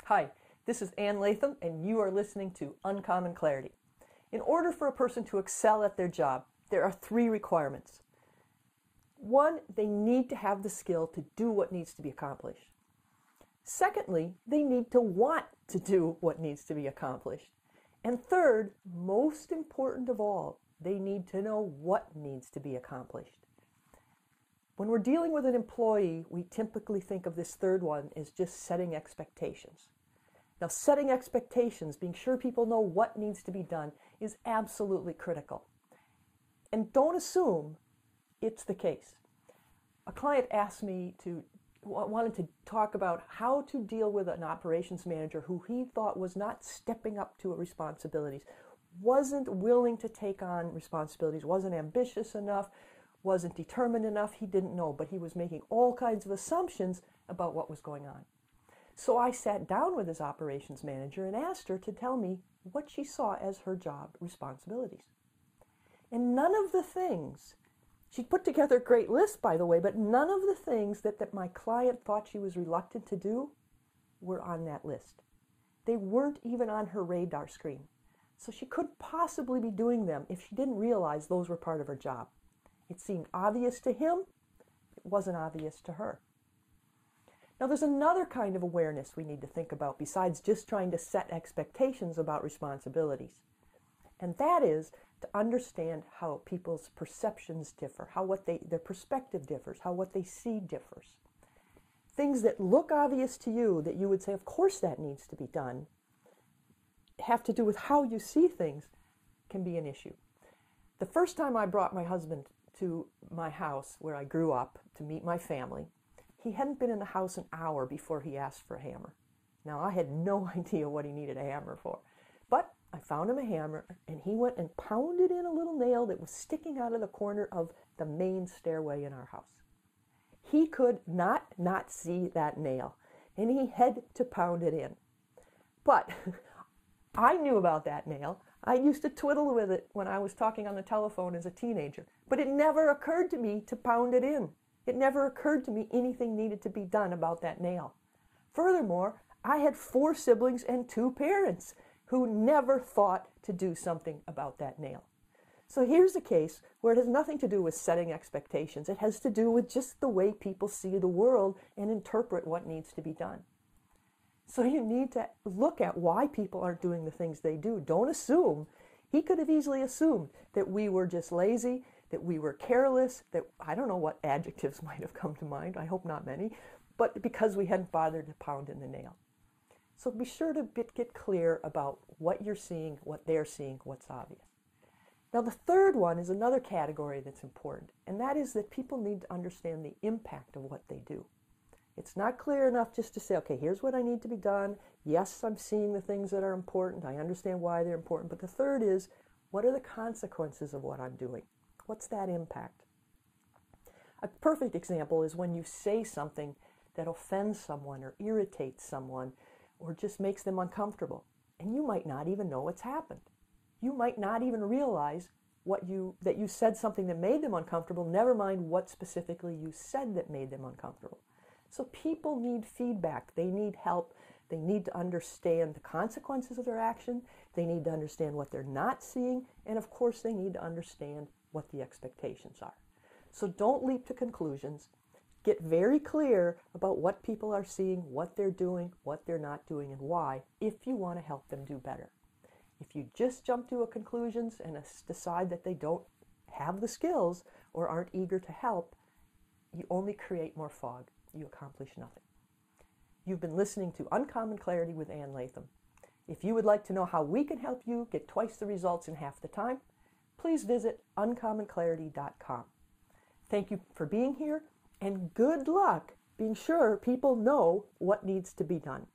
Hi, this is Ann Latham, and you are listening to Uncommon Clarity. In order for a person to excel at their job, there are 3 requirements. 1, they need to have the skill to do what needs to be accomplished. Secondly, they need to want to do what needs to be accomplished. And third, most important of all, they need to know what needs to be accomplished. When we're dealing with an employee, we typically think of this third one as just setting expectations. Now, setting expectations, being sure people know what needs to be done, is absolutely critical. And don't assume it's the case. A client asked me wanted to talk about how to deal with an operations manager who he thought was not stepping up to responsibilities, wasn't willing to take on responsibilities, wasn't ambitious enough, wasn't determined enough. He didn't know, but he was making all kinds of assumptions about what was going on. So I sat down with his operations manager and asked her to tell me what she saw as her job responsibilities. And none of the things, she put together a great list, by the way, but none of the things that my client thought she was reluctant to do were on that list. They weren't even on her radar screen. So she couldn't possibly be doing them if she didn't realize those were part of her job. It seemed obvious to him. It wasn't obvious to her. Now, there's another kind of awareness we need to think about besides just trying to set expectations about responsibilities. And that is to understand how people's perceptions differ, how their perspective differs, how what they see differs. Things that look obvious to you that you would say, of course that needs to be done, have to do with how you see things, can be an issue. The first time I brought my husband to my house where I grew up to meet my family, he hadn't been in the house an hour before he asked for a hammer. Now, I had no idea what he needed a hammer for, but I found him a hammer, and he went and pounded in a little nail that was sticking out of the corner of the main stairway in our house. He could not see that nail, and he had to pound it in. But I knew about that nail. I used to twiddle with it when I was talking on the telephone as a teenager, but it never occurred to me to pound it in. It never occurred to me anything needed to be done about that nail. Furthermore, I had 4 siblings and 2 parents who never thought to do something about that nail. So here's a case where it has nothing to do with setting expectations. It has to do with just the way people see the world and interpret what needs to be done. So you need to look at why people aren't doing the things they do. Don't assume. He could have easily assumed that we were just lazy, that we were careless, that I don't know what adjectives might have come to mind. I hope not many. But because we hadn't bothered to pound in the nail. So be sure to get clear about what you're seeing, what they're seeing, what's obvious. Now, the third one is another category that's important, and that is that people need to understand the impact of what they do. It's not clear enough just to say, okay, here's what I need to be done. Yes, I'm seeing the things that are important. I understand why they're important. But the third is, what are the consequences of what I'm doing? What's that impact? A perfect example is when you say something that offends someone or irritates someone or just makes them uncomfortable. And you might not even know it's happened. You might not even realize that you said something that made them uncomfortable, never mind what specifically you said that made them uncomfortable. So people need feedback. They need help. They need to understand the consequences of their action. They need to understand what they're not seeing. And of course, they need to understand what the expectations are. So don't leap to conclusions. Get very clear about what people are seeing, what they're doing, what they're not doing, and why, if you want to help them do better. If you just jump to conclusions and decide that they don't have the skills or aren't eager to help, you only create more fog. You accomplish nothing. You've been listening to Uncommon Clarity with Ann Latham. If you would like to know how we can help you get twice the results in half the time, please visit uncommonclarity.com. Thank you for being here, and good luck being sure people know what needs to be done.